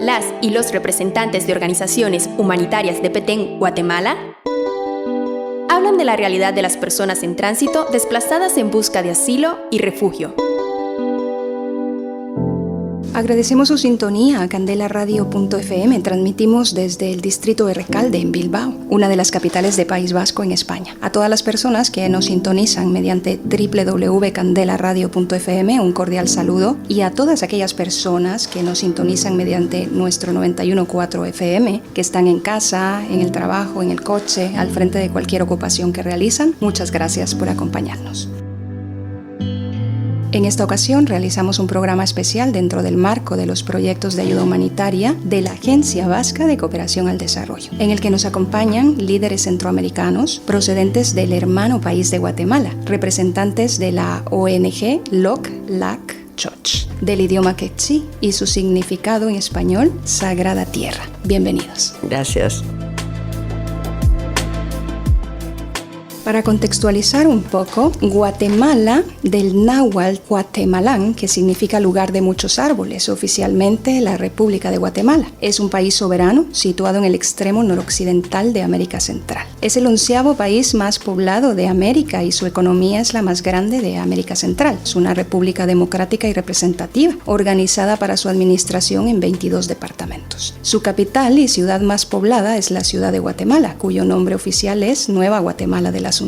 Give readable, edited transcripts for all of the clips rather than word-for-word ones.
Las y los representantes de organizaciones humanitarias de Petén, Guatemala, hablan de la realidad de las personas en tránsito desplazadas en busca de asilo y refugio. Agradecemos su sintonía a candelaradio.fm. Transmitimos desde el distrito de Recalde, en Bilbao, una de las capitales de País Vasco en España. A todas las personas que nos sintonizan mediante www.candelaradio.fm, un cordial saludo. Y a todas aquellas personas que nos sintonizan mediante nuestro 91.4 FM, que están en casa, en el trabajo, en el coche, al frente de cualquier ocupación que realizan, muchas gracias por acompañarnos. En esta ocasión realizamos un programa especial dentro del marco de los proyectos de ayuda humanitaria de la Agencia Vasca de Cooperación al Desarrollo, en el que nos acompañan líderes centroamericanos procedentes del hermano país de Guatemala, representantes de la ONG LOC LAC Church, del idioma quechí y su significado en español, Sagrada Tierra. Bienvenidos. Gracias. Para contextualizar un poco, Guatemala, del náhuatl Guatemalán, que significa lugar de muchos árboles, oficialmente la República de Guatemala. Es un país soberano situado en el extremo noroccidental de América Central. Es el 11º país más poblado de América y su economía es la más grande de América Central. Es una república democrática y representativa, organizada para su administración en 22 departamentos. Su capital y ciudad más poblada es la ciudad de Guatemala, cuyo nombre oficial es Nueva Guatemala de la Asunción.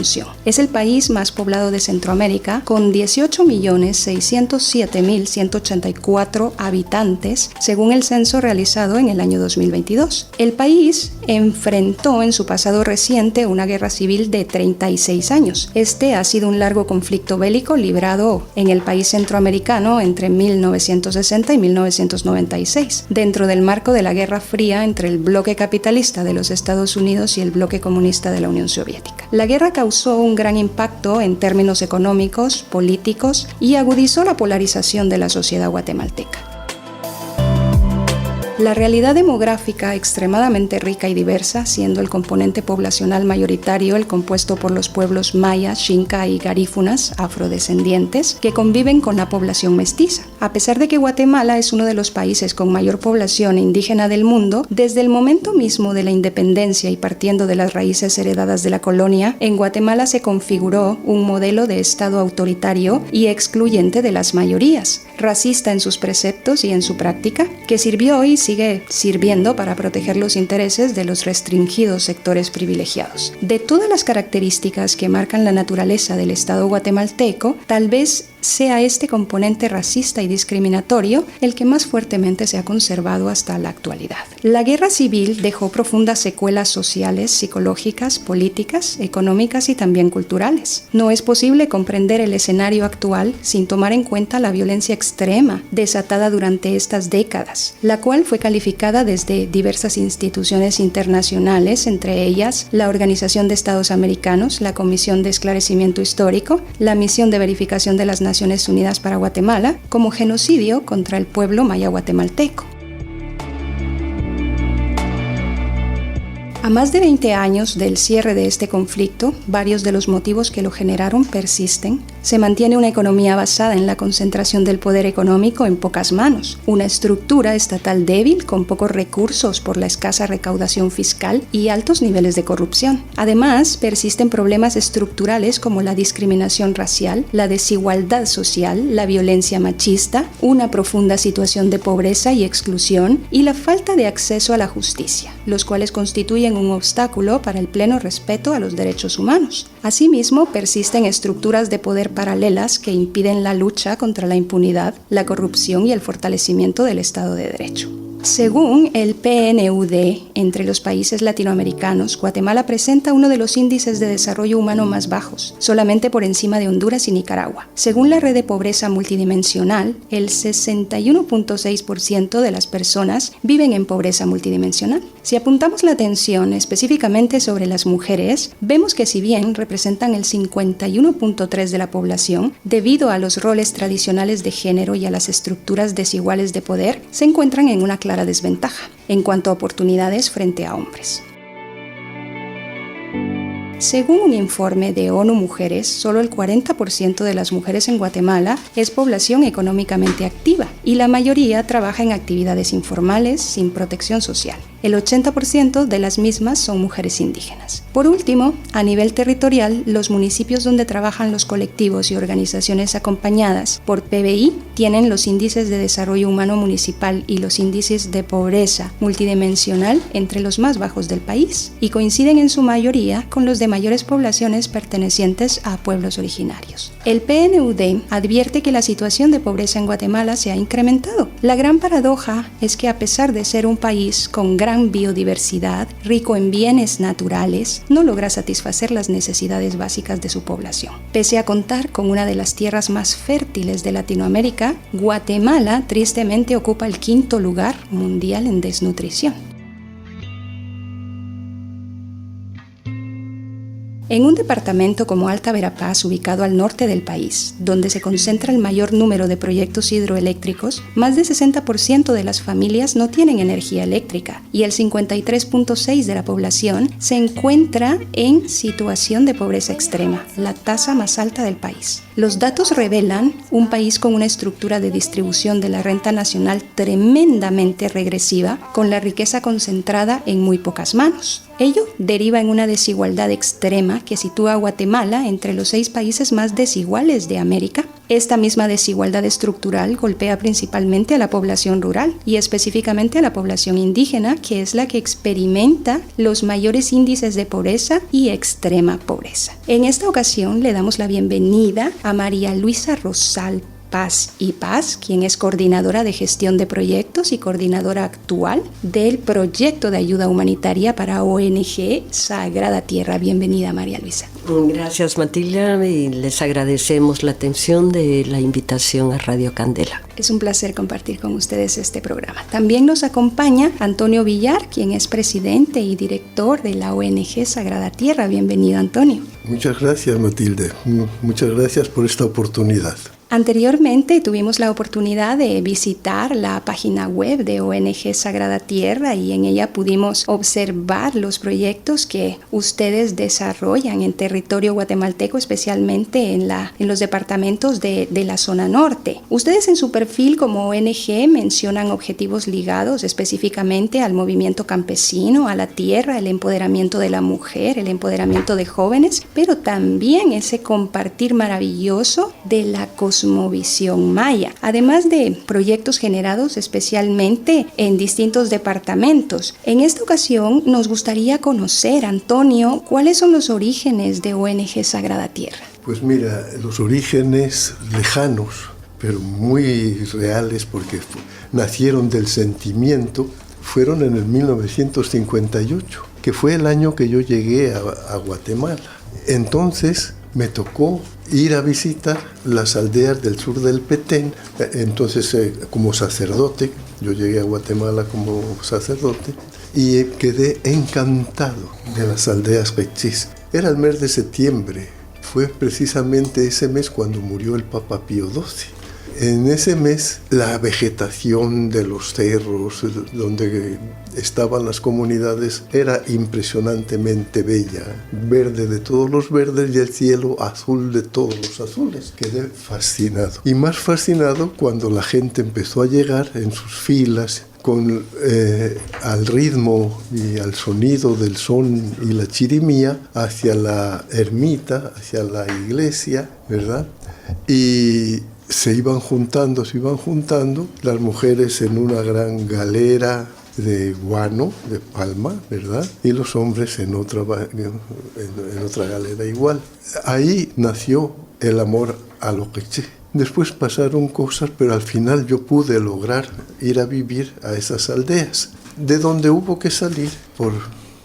Es el país más poblado de Centroamérica, con 18.607.184 habitantes, según el censo realizado en el año 2022. El país enfrentó en su pasado reciente una guerra civil de 36 años. Este ha sido un largo conflicto bélico librado en el país centroamericano entre 1960 y 1996, dentro del marco de la Guerra Fría entre el bloque capitalista de los Estados Unidos y el bloque comunista de la Unión Soviética. La guerra causó un gran impacto en términos económicos, políticos y agudizó la polarización de la sociedad guatemalteca. La realidad demográfica extremadamente rica y diversa, siendo el componente poblacional mayoritario el compuesto por los pueblos mayas, xinca y garífunas, afrodescendientes, que conviven con la población mestiza. A pesar de que Guatemala es uno de los países con mayor población indígena del mundo, desde el momento mismo de la independencia y partiendo de las raíces heredadas de la colonia, en Guatemala se configuró un modelo de Estado autoritario y excluyente de las mayorías, racista en sus preceptos y en su práctica, que sirvió y sigue sirviendo para proteger los intereses de los restringidos sectores privilegiados. De todas las características que marcan la naturaleza del Estado guatemalteco, tal vez sea este componente racista y discriminatorio el que más fuertemente se ha conservado hasta la actualidad. La guerra civil dejó profundas secuelas sociales, psicológicas, políticas, económicas y también culturales. No es posible comprender el escenario actual sin tomar en cuenta la violencia extrema desatada durante estas décadas, la cual fue calificada desde diversas instituciones internacionales, entre ellas la Organización de Estados Americanos, la Comisión de Esclarecimiento Histórico, la Misión de Verificación de las Naciones Unidas para Guatemala, como genocidio contra el pueblo maya guatemalteco. A más de 20 años del cierre de este conflicto, varios de los motivos que lo generaron persisten. Se mantiene una economía basada en la concentración del poder económico en pocas manos, una estructura estatal débil con pocos recursos por la escasa recaudación fiscal y altos niveles de corrupción. Además, persisten problemas estructurales como la discriminación racial, la desigualdad social, la violencia machista, una profunda situación de pobreza y exclusión y la falta de acceso a la justicia, los cuales constituyen un obstáculo para el pleno respeto a los derechos humanos. Asimismo, persisten estructuras de poder paralelas que impiden la lucha contra la impunidad, la corrupción y el fortalecimiento del Estado de Derecho. Según el PNUD, entre los países latinoamericanos, Guatemala presenta uno de los índices de desarrollo humano más bajos, solamente por encima de Honduras y Nicaragua. Según la red de pobreza multidimensional, el 61.6% de las personas viven en pobreza multidimensional. Si apuntamos la atención específicamente sobre las mujeres, vemos que si bien representan el 51.3% de la población, debido a los roles tradicionales de género y a las estructuras desiguales de poder, se encuentran en una clara desventaja en cuanto a oportunidades frente a hombres. Según un informe de ONU Mujeres, solo el 40% de las mujeres en Guatemala es población económicamente activa y la mayoría trabaja en actividades informales sin protección social. El 80% de las mismas son mujeres indígenas. Por último, a nivel territorial, los municipios donde trabajan los colectivos y organizaciones acompañadas por PBI tienen los índices de desarrollo humano municipal y los índices de pobreza multidimensional entre los más bajos del país y coinciden en su mayoría con los de mayores poblaciones pertenecientes a pueblos originarios. El PNUD advierte que la situación de pobreza en Guatemala se ha incrementado. La gran paradoja es que a pesar de ser un país con gran biodiversidad, rico en bienes naturales, no logra satisfacer las necesidades básicas de su población. Pese a contar con una de las tierras más fértiles de Latinoamérica, Guatemala tristemente ocupa el 5º lugar mundial en desnutrición. En un departamento como Alta Verapaz, ubicado al norte del país, donde se concentra el mayor número de proyectos hidroeléctricos, más del 60% de las familias no tienen energía eléctrica y el 53.6% de la población se encuentra en situación de pobreza extrema, la tasa más alta del país. Los datos revelan un país con una estructura de distribución de la renta nacional tremendamente regresiva, con la riqueza concentrada en muy pocas manos. Ello deriva en una desigualdad extrema que sitúa a Guatemala entre los 6 países más desiguales de América. Esta misma desigualdad estructural golpea principalmente a la población rural y específicamente a la población indígena, que es la que experimenta los mayores índices de pobreza y extrema pobreza. En esta ocasión le damos la bienvenida a María Luisa Rosal Paz y Paz, quien es coordinadora de gestión de proyectos y coordinadora actual del proyecto de ayuda humanitaria para ONG Sagrada Tierra. Bienvenida, María Luisa. Gracias, Matilda, y les agradecemos la atención de la invitación a Radio Candela. Es un placer compartir con ustedes este programa. También nos acompaña Antonio Villar, quien es presidente y director de la ONG Sagrada Tierra. Bienvenido, Antonio. Muchas gracias, Matilde. Muchas gracias por esta oportunidad. Anteriormente tuvimos la oportunidad de visitar la página web de ONG Sagrada Tierra y en ella pudimos observar los proyectos que ustedes desarrollan en territorio guatemalteco, especialmente en los departamentos de la zona norte. Ustedes en su perfil como ONG mencionan objetivos ligados específicamente al movimiento campesino, a la tierra, el empoderamiento de la mujer, el empoderamiento de jóvenes, pero también ese compartir maravilloso de la cosmovisión maya, además de proyectos generados especialmente en distintos departamentos. En esta ocasión nos gustaría conocer, Antonio, ¿cuáles son los orígenes de ONG Sagrada Tierra? Pues mira, los orígenes lejanos, pero muy reales porque nacieron del sentimiento, fueron en el 1958, que fue el año que yo llegué a Guatemala. Entonces me tocó ir a visitar las aldeas del sur del Petén. Entonces, como sacerdote, yo llegué a Guatemala como sacerdote y quedé encantado de las aldeas quechís. Era el mes de septiembre, fue precisamente ese mes cuando murió el Papa Pío XII. En ese mes, la vegetación de los cerros donde estaban las comunidades era impresionantemente bella, verde de todos los verdes y el cielo azul de todos los azules. Quedé fascinado. Y más fascinado cuando la gente empezó a llegar en sus filas al ritmo y al sonido del son y la chirimía hacia la ermita, hacia la iglesia, ¿verdad? Y se iban juntando, las mujeres en una gran galera de guano, de palma, ¿verdad? Y los hombres en otra galera igual. Ahí nació el amor a lo quechí. Después pasaron cosas, pero al final yo pude lograr ir a vivir a esas aldeas, de donde hubo que salir por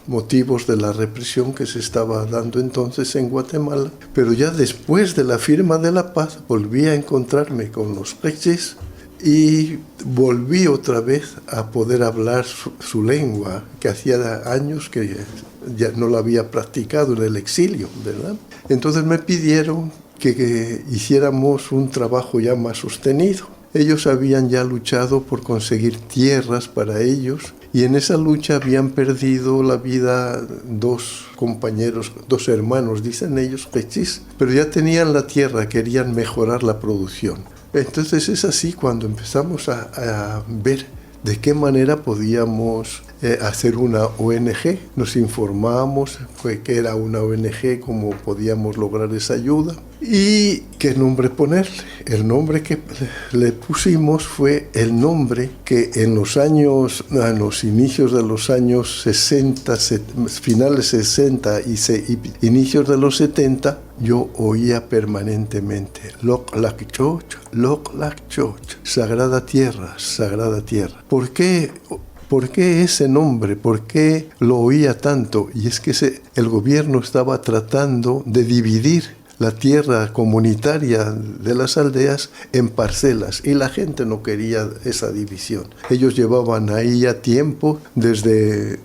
motivos de la represión que se estaba dando entonces en Guatemala. Pero ya después de la firma de la paz volví a encontrarme con los quechís y volví otra vez a poder hablar su lengua, que hacía años que ya no la había practicado en el exilio, ¿verdad? Entonces me pidieron que hiciéramos un trabajo ya más sostenido. Ellos habían ya luchado por conseguir tierras para ellos y en esa lucha habían perdido la vida 2 compañeros, 2 hermanos, dicen ellos, quechís, pero ya tenían la tierra, querían mejorar la producción. Entonces es así cuando empezamos a ver de qué manera podíamos hacer una ONG. Nos informamos que era una ONG, cómo podíamos lograr esa ayuda y qué nombre ponerle. El nombre que le pusimos fue el nombre que en los inicios de los años 60, finales 60 y inicios de los 70, yo oía permanentemente Lok Lak Choch, Lok Lak Choch, Sagrada Tierra, Sagrada Tierra. ¿Por qué ese nombre? ¿Por qué lo oía tanto? Y es que el gobierno estaba tratando de dividir la tierra comunitaria de las aldeas en parcelas y la gente no quería esa división. Ellos llevaban ahí ya tiempo, desde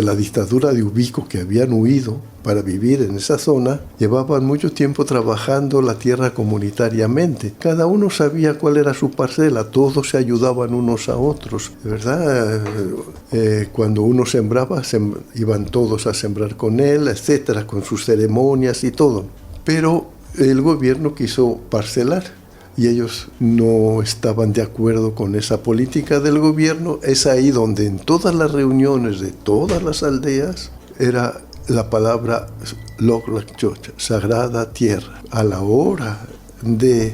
la dictadura de Ubico, que habían huido para vivir en esa zona, llevaban mucho tiempo trabajando la tierra comunitariamente. Cada uno sabía cuál era su parcela, todos se ayudaban unos a otros, ¿verdad? Cuando uno sembraba, iban todos a sembrar con él, etcétera, con sus ceremonias y todo. Pero el gobierno quiso parcelar y ellos no estaban de acuerdo con esa política del gobierno. Es ahí donde en todas las reuniones de todas las aldeas era la palabra Lok Lak Choch, Sagrada Tierra. A la hora de,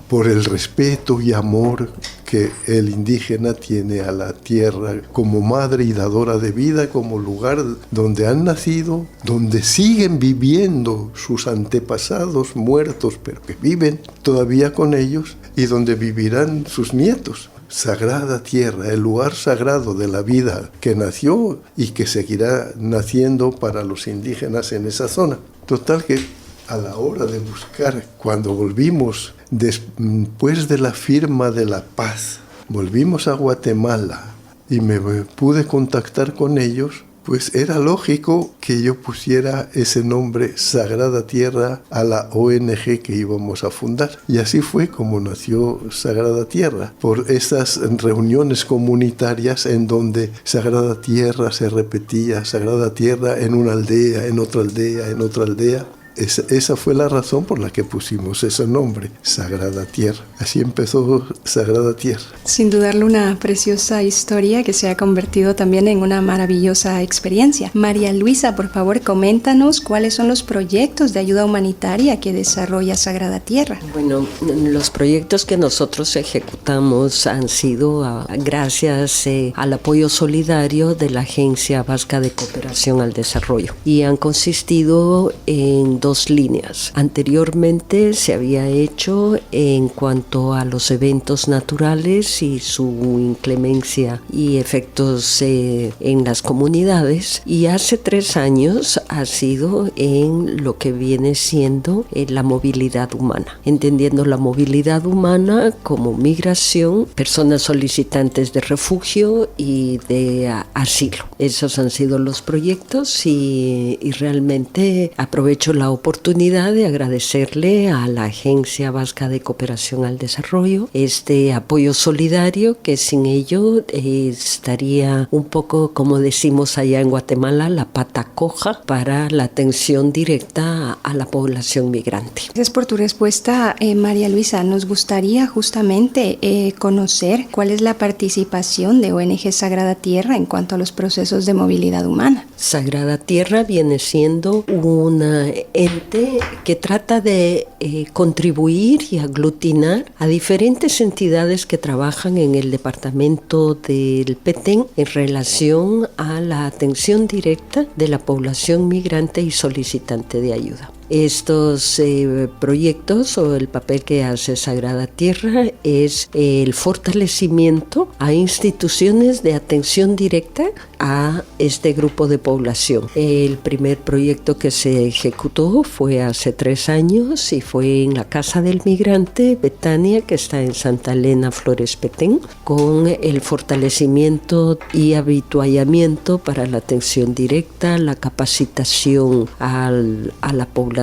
por el respeto y amor que el indígena tiene a la tierra como madre y dadora de vida, como lugar donde han nacido, donde siguen viviendo sus antepasados muertos, pero que viven todavía con ellos, y donde vivirán sus nietos. Sagrada Tierra, el lugar sagrado de la vida que nació y que seguirá naciendo para los indígenas en esa zona. Total que a la hora de buscar, cuando volvimos, después de la firma de la paz, volvimos a Guatemala y me pude contactar con ellos, pues era lógico que yo pusiera ese nombre Sagrada Tierra a la ONG que íbamos a fundar. Y así fue como nació Sagrada Tierra, por esas reuniones comunitarias en donde Sagrada Tierra se repetía, Sagrada Tierra en una aldea, en otra aldea, en otra aldea. Esa fue la razón por la que pusimos ese nombre, Sagrada Tierra. Así empezó Sagrada Tierra. Sin dudarlo, una preciosa historia que se ha convertido también en una maravillosa experiencia. María Luisa, por favor, coméntanos cuáles son los proyectos de ayuda humanitaria que desarrolla Sagrada Tierra. Bueno, los proyectos que nosotros ejecutamos han sido gracias al apoyo solidario de la Agencia Vasca de Cooperación al Desarrollo y han consistido en 2 líneas. Anteriormente se había hecho en cuanto a los eventos naturales y su inclemencia y efectos en las comunidades, y hace 3 años ha sido en lo que viene siendo la movilidad humana, entendiendo la movilidad humana como migración, personas solicitantes de refugio y de asilo. Esos han sido los proyectos y realmente aprovecho la oportunidad de agradecerle a la Agencia Vasca de Cooperación al Desarrollo este apoyo solidario, que sin ello estaría un poco, como decimos allá en Guatemala, la pata coja para la atención directa a la población migrante. Gracias por tu respuesta, María Luisa. Nos gustaría justamente conocer cuál es la participación de ONG Sagrada Tierra en cuanto a los procesos de movilidad humana. Sagrada Tierra viene siendo una ente que trata de contribuir y aglutinar a diferentes entidades que trabajan en el departamento del Petén en relación a la atención directa de la población migrante y solicitante de ayuda. Estos proyectos, o el papel que hace Sagrada Tierra, es el fortalecimiento a instituciones de atención directa a este grupo de población. El primer proyecto que se ejecutó fue hace 3 años y fue en la Casa del Migrante Betania, que está en Santa Elena, Flores Petén, con el fortalecimiento y habituallamiento para la atención directa, la capacitación a la población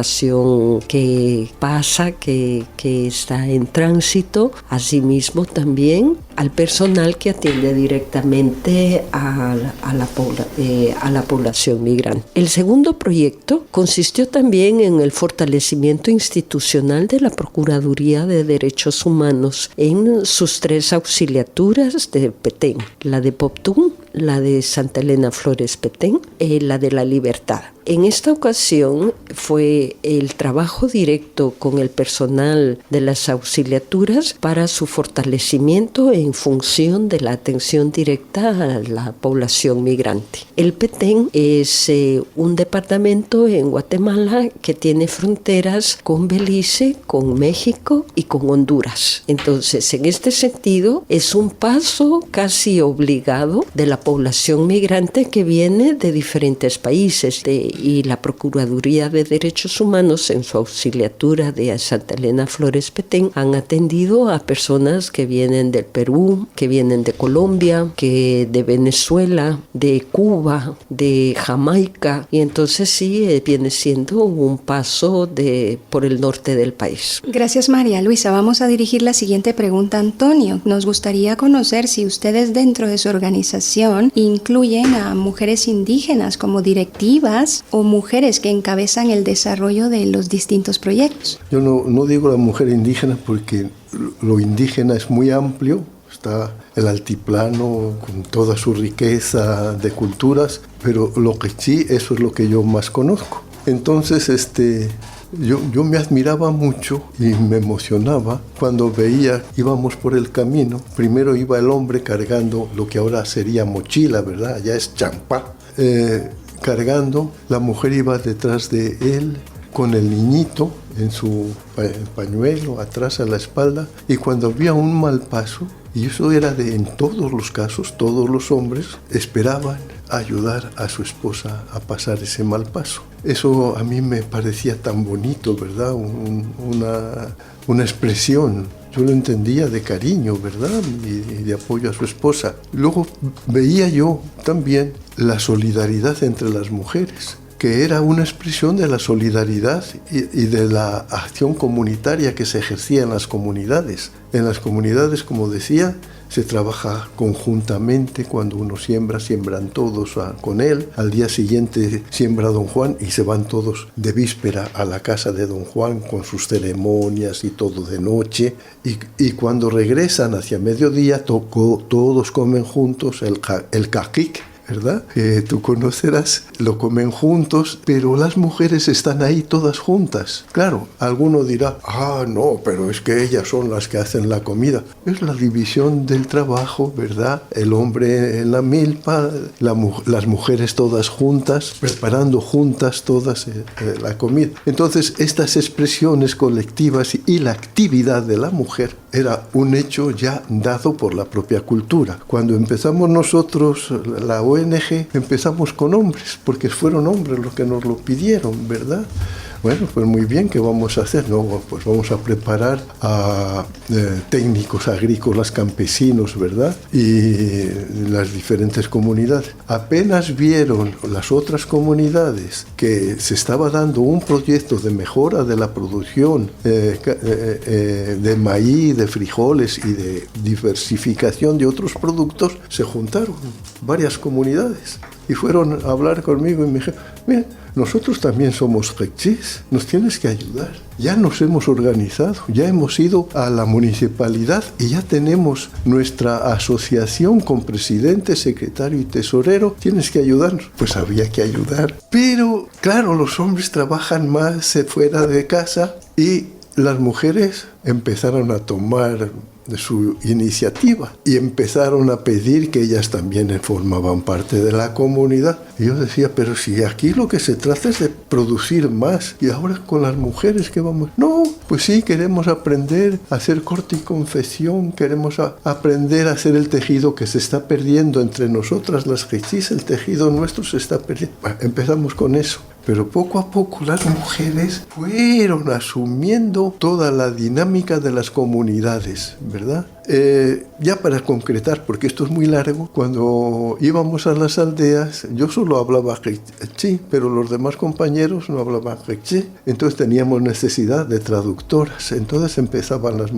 que pasa, que está en tránsito, asimismo también al personal que atiende directamente a la población migrante. El segundo proyecto consistió también en el fortalecimiento institucional de la Procuraduría de Derechos Humanos en sus 3 auxiliaturas de Petén, la de Poptún, la de Santa Elena Flores Petén, la de La Libertad. En esta ocasión fue el trabajo directo con el personal de las auxiliaturas para su fortalecimiento en función de la atención directa a la población migrante. El Petén es un departamento en Guatemala que tiene fronteras con Belice, con México y con Honduras. Entonces, en este sentido, es un paso casi obligado de la población migrante que viene de diferentes países y la Procuraduría de Derechos Humanos en su auxiliatura de Santa Elena Flores Petén han atendido a personas que vienen del Perú, que vienen de Colombia, que de Venezuela, de Cuba, de Jamaica, y entonces sí viene siendo un paso por el norte del país. Gracias, María Luisa. Vamos a dirigir la siguiente pregunta a Antonio. Nos gustaría conocer si ustedes dentro de su organización incluyen a mujeres indígenas como directivas o mujeres que encabezan el desarrollo de los distintos proyectos. Yo no digo la mujer indígena porque lo indígena es muy amplio. Está el altiplano con toda su riqueza de culturas, pero lo que sí, eso es lo que yo más conozco. Entonces, yo me admiraba mucho y me emocionaba cuando veía, íbamos por el camino, primero iba el hombre cargando lo que ahora sería mochila, ¿verdad? Allá es champá. Cargando, la mujer iba detrás de él con el niñito en su pañuelo atrás a la espalda, y cuando había un mal paso, y eso era en todos los casos, todos los hombres esperaban ayudar a su esposa a pasar ese mal paso. Eso a mí me parecía tan bonito, ¿verdad? Una expresión. Yo lo entendía de cariño, ¿verdad? Y de apoyo a su esposa. Luego veía yo también la solidaridad entre las mujeres, que era una expresión de la solidaridad y de la acción comunitaria que se ejercía en las comunidades. En las comunidades, como decía, se trabaja conjuntamente. Cuando uno siembra, siembran todos con él. Al día siguiente siembra don Juan y se van todos de víspera a la casa de don Juan con sus ceremonias y todo de noche. Y cuando regresan hacia mediodía, todos comen juntos el caquic, ¿verdad? Tú conocerás, lo comen juntos, pero las mujeres están ahí todas juntas. Claro, alguno dirá, no, pero es que ellas son las que hacen la comida. Es la división del trabajo, ¿verdad? El hombre en la milpa, las mujeres todas juntas, preparando juntas todas la comida. Entonces, estas expresiones colectivas y la actividad de la mujer era un hecho ya dado por la propia cultura. Cuando empezamos nosotros, la ONG, empezamos con hombres, porque fueron hombres los que nos lo pidieron, ¿verdad? Bueno, pues muy bien, ¿qué vamos a hacer? No, pues vamos a preparar a técnicos agrícolas, campesinos, ¿verdad? Y las diferentes comunidades. Apenas vieron las otras comunidades que se estaba dando un proyecto de mejora de la producción de maíz, de frijoles y de diversificación de otros productos, se juntaron varias comunidades y fueron a hablar conmigo y me dijeron, mira, nosotros también somos quechís, nos tienes que ayudar. Ya nos hemos organizado, ya hemos ido a la municipalidad y ya tenemos nuestra asociación con presidente, secretario y tesorero. Tienes que ayudarnos. Pues había que ayudar. Pero, claro, los hombres trabajan más fuera de casa y las mujeres empezaron a tomar de su iniciativa y empezaron a pedir que ellas también formaban parte de la comunidad. Y yo decía, pero si aquí lo que se trata es de producir más, y ahora con las mujeres que vamos, no, pues sí, queremos aprender a hacer corte y confección, queremos aprender a hacer el tejido que se está perdiendo entre nosotras las quechís, el tejido nuestro se está perdiendo. Bueno, empezamos con eso. Pero poco a poco las mujeres fueron asumiendo toda la dinámica de las comunidades, ¿verdad? Ya para concretar, porque esto es muy largo, cuando íbamos a las aldeas, yo solo hablaba quechí, pero los demás compañeros no hablaban quechí. Entonces teníamos necesidad de traductoras. Entonces empezaban las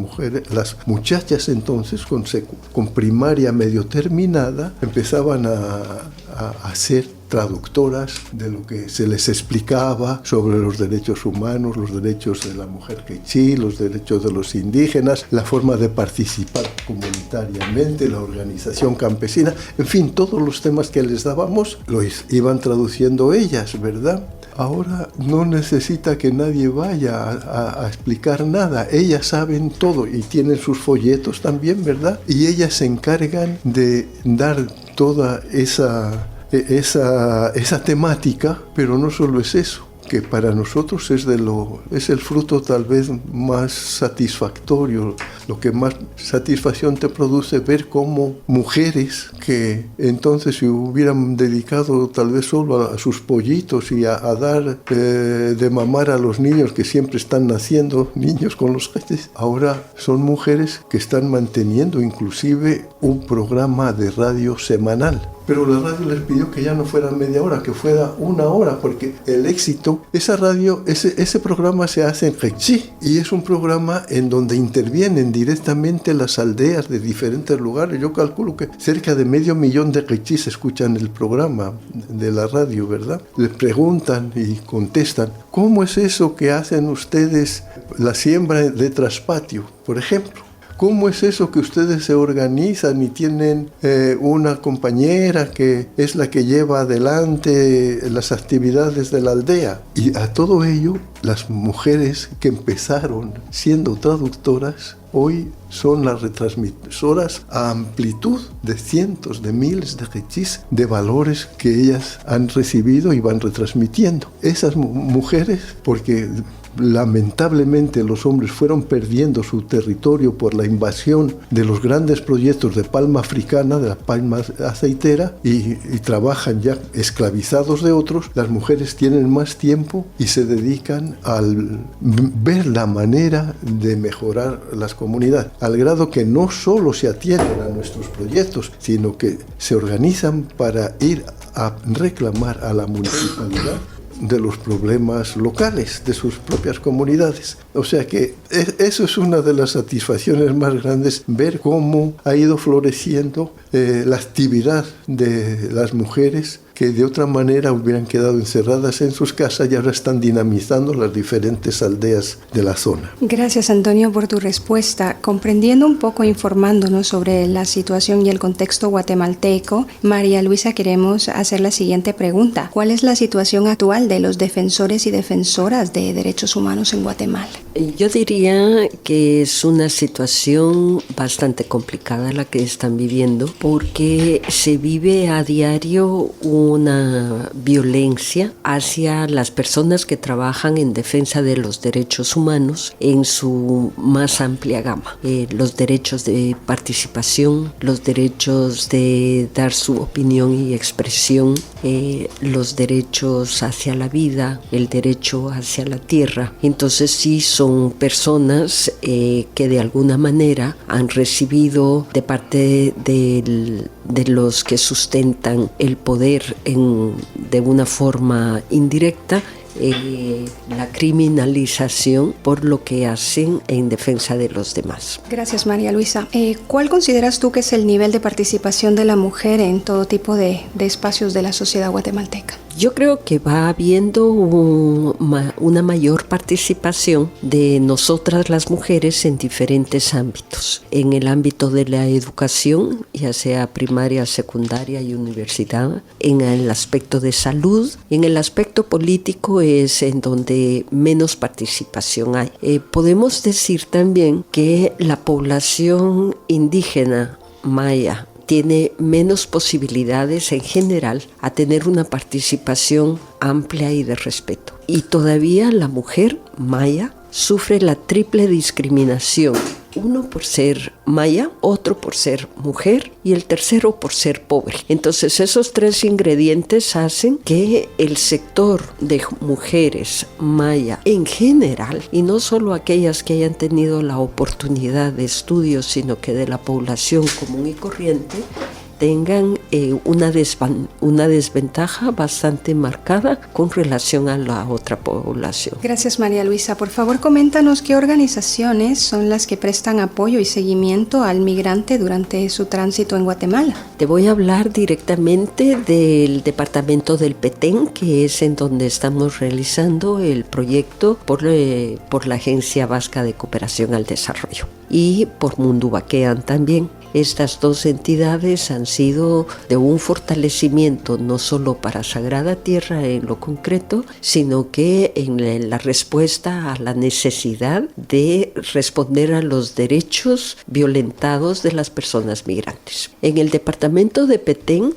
muchachas entonces con primaria medio terminada, empezaban a ser traductoras de lo que se les explicaba sobre los derechos humanos, los derechos de la mujer quechí, los derechos de los indígenas, la forma de participar comunitariamente, la organización campesina, en fin, todos los temas que les dábamos los iban traduciendo ellas, ¿verdad? Ahora no necesita que nadie vaya a explicar nada. Ellas saben todo y tienen sus folletos también, ¿verdad? Y ellas se encargan de dar toda esa temática, pero no solo es eso, que para nosotros es el fruto tal vez más satisfactorio, lo que más satisfacción te produce ver cómo mujeres que entonces se hubieran dedicado tal vez solo a sus pollitos y a dar de mamar a los niños que siempre están naciendo, niños con los queches, ahora son mujeres que están manteniendo inclusive un programa de radio semanal. Pero la radio les pidió que ya no fuera media hora, que fuera 1 hora, porque el éxito, esa radio, ese programa se hace en quechí, y es un programa en donde intervienen directamente las aldeas de diferentes lugares. Yo calculo que cerca de 500,000 de quechís escuchan el programa de la radio, ¿verdad? Les preguntan y contestan, ¿cómo es eso que hacen ustedes la siembra de traspatio, por ejemplo? ¿Cómo es eso que ustedes se organizan y tienen una compañera que es la que lleva adelante las actividades de la aldea? Y a todo ello, las mujeres que empezaron siendo traductoras, hoy son las retransmisoras a amplitud de cientos de miles de quechís de valores que ellas han recibido y van retransmitiendo. Esas mujeres, porque lamentablemente los hombres fueron perdiendo su territorio por la invasión de los grandes proyectos de palma africana, de la palma aceitera, y trabajan ya esclavizados de otros. Las mujeres tienen más tiempo y se dedican a ver la manera de mejorar las comunidades, al grado que no solo se atienden a nuestros proyectos, sino que se organizan para ir a reclamar a la municipalidad de los problemas locales de sus propias comunidades. O sea que eso es una de las satisfacciones más grandes, ver cómo ha ido floreciendo la actividad de las mujeres que de otra manera hubieran quedado encerradas en sus casas y ahora están dinamizando las diferentes aldeas de la zona. Gracias, Antonio, por tu respuesta. Comprendiendo un poco, informándonos sobre la situación y el contexto guatemalteco, María Luisa, queremos hacer la siguiente pregunta. ¿Cuál es la situación actual de los defensores y defensoras de derechos humanos en Guatemala? Yo diría que es una situación bastante complicada la que están viviendo, porque se vive a diario una violencia hacia las personas que trabajan en defensa de los derechos humanos en su más amplia gama. Los derechos de participación, los derechos de dar su opinión y expresión, los derechos hacia la vida, el derecho hacia la tierra. Entonces sí son personas que de alguna manera han recibido de parte de los que sustentan el poder de una forma indirecta la criminalización por lo que hacen en defensa de los demás. Gracias, María Luisa. ¿Cuál consideras tú que es el nivel de participación de la mujer en todo tipo de espacios de la sociedad guatemalteca? Yo creo que va habiendo una mayor participación de nosotras las mujeres en diferentes ámbitos. En el ámbito de la educación, ya sea primaria, secundaria y universidad, en el aspecto de salud, en el aspecto político es en donde menos participación hay. Podemos decir también que la población indígena maya tiene menos posibilidades en general a tener una participación amplia y de respeto. Y todavía la mujer maya sufre la triple discriminación. uno por ser maya, otro por ser mujer y el tercero por ser pobre. Entonces esos tres ingredientes hacen que el sector de mujeres maya en general, y no solo aquellas que hayan tenido la oportunidad de estudio, sino que de la población común y corriente, tengan una desventaja bastante marcada con relación a la otra población. Gracias, María Luisa. Por favor, coméntanos qué organizaciones son las que prestan apoyo y seguimiento al migrante durante su tránsito en Guatemala. Te voy a hablar directamente del departamento del Petén, que es en donde estamos realizando el proyecto por la Agencia Vasca de Cooperación al Desarrollo y por Mundubaquean también. Estas dos entidades han sido de un fortalecimiento no solo para Sagrada Tierra en lo concreto, sino que en la respuesta a la necesidad de responder a los derechos violentados de las personas migrantes. En el departamento de Petén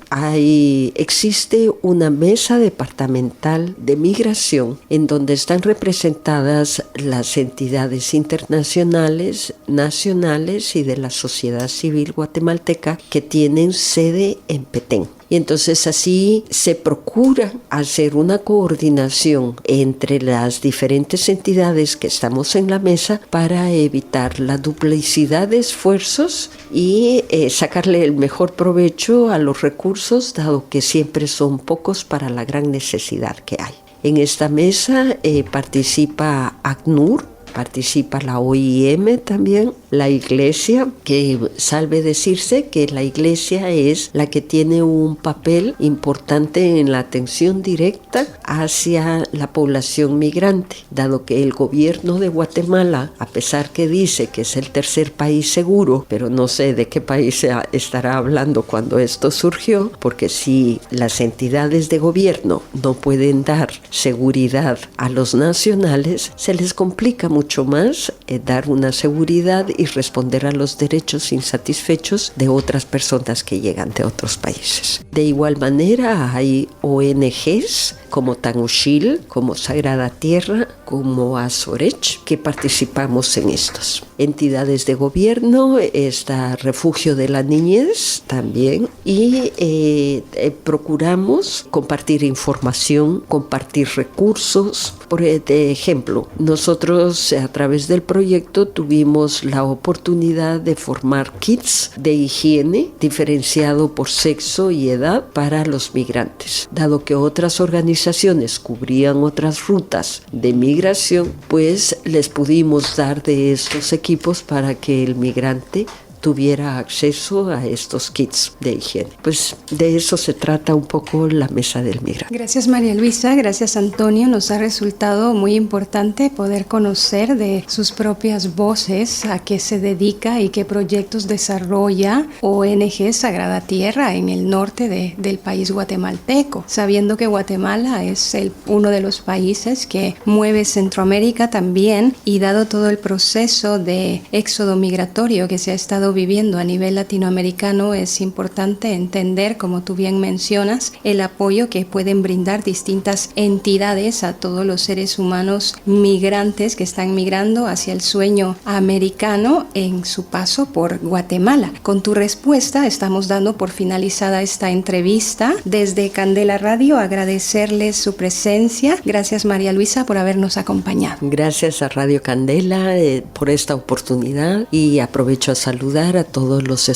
existe una mesa departamental de migración en donde están representadas las entidades internacionales, nacionales y de la sociedad civil guatemalteca que tienen sede en Petén. Y entonces así se procura hacer una coordinación entre las diferentes entidades que estamos en la mesa para evitar la duplicidad de esfuerzos y sacarle el mejor provecho a los recursos, dado que siempre son pocos para la gran necesidad que hay. En esta mesa participa ACNUR, participa la OIM también, la Iglesia, que salve decirse que la Iglesia es la que tiene un papel importante en la atención directa hacia la población migrante, dado que el gobierno de Guatemala, a pesar que dice que es el tercer país seguro, pero no sé de qué país estará hablando cuando esto surgió, porque si las entidades de gobierno no pueden dar seguridad a los nacionales, se les complica mucho más dar una seguridad y responder a los derechos insatisfechos de otras personas que llegan de otros países. De igual manera hay ONGs como Tanushil, como Sagrada Tierra, como Azorech, que participamos en estos. Entidades de gobierno, está Refugio de la Niñez también, y procuramos compartir información, compartir recursos. Por ejemplo, nosotros a través del proyecto tuvimos la oportunidad de formar kits de higiene diferenciado por sexo y edad para los migrantes. Dado que otras organizaciones cubrían otras rutas de migración, pues les pudimos dar de estos equipos para que el migrante tuviera acceso a estos kits de higiene. Pues de eso se trata un poco la Mesa del Migrante. Gracias, María Luisa, gracias, Antonio. Nos ha resultado muy importante poder conocer de sus propias voces a qué se dedica y qué proyectos desarrolla ONG Sagrada Tierra en el norte del país guatemalteco, sabiendo que Guatemala es uno de los países que mueve Centroamérica también, y dado todo el proceso de éxodo migratorio que se ha estado viviendo a nivel latinoamericano, es importante entender, como tú bien mencionas, el apoyo que pueden brindar distintas entidades a todos los seres humanos migrantes que están migrando hacia el sueño americano en su paso por Guatemala. Con tu respuesta estamos dando por finalizada esta entrevista. Desde Candela Radio agradecerles su presencia. Gracias, María Luisa, por habernos acompañado. Gracias a Radio Candela por esta oportunidad, y aprovecho a saludar a todos los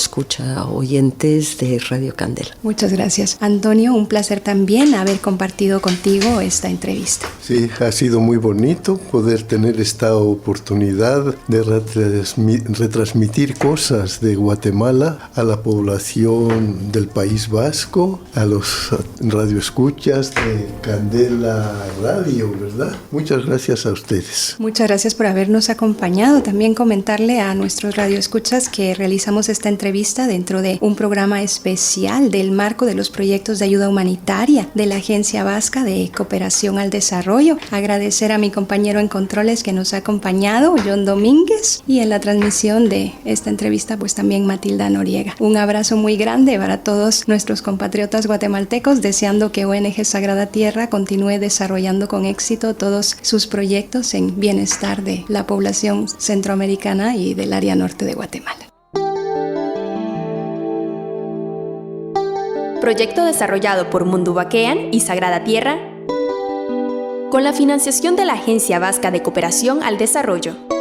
oyentes de Radio Candela. Muchas gracias. Antonio, un placer también haber compartido contigo esta entrevista. Sí, ha sido muy bonito poder tener esta oportunidad de retransmitir cosas de Guatemala a la población del País Vasco, a los radioescuchas de Candela Radio, ¿verdad? Muchas gracias a ustedes. Muchas gracias por habernos acompañado. También comentarle a nuestros radioescuchas que realizamos esta entrevista dentro de un programa especial del marco de los proyectos de ayuda humanitaria de la Agencia Vasca de Cooperación al Desarrollo. Agradecer a mi compañero en controles que nos ha acompañado, John Domínguez, y en la transmisión de esta entrevista pues también Matilda Noriega. Un abrazo muy grande para todos nuestros compatriotas guatemaltecos, deseando que ONG Sagrada Tierra continúe desarrollando con éxito todos sus proyectos en bienestar de la población centroamericana y del área norte de Guatemala. Proyecto desarrollado por Mundubakean y Sagrada Tierra con la financiación de la Agencia Vasca de Cooperación al Desarrollo.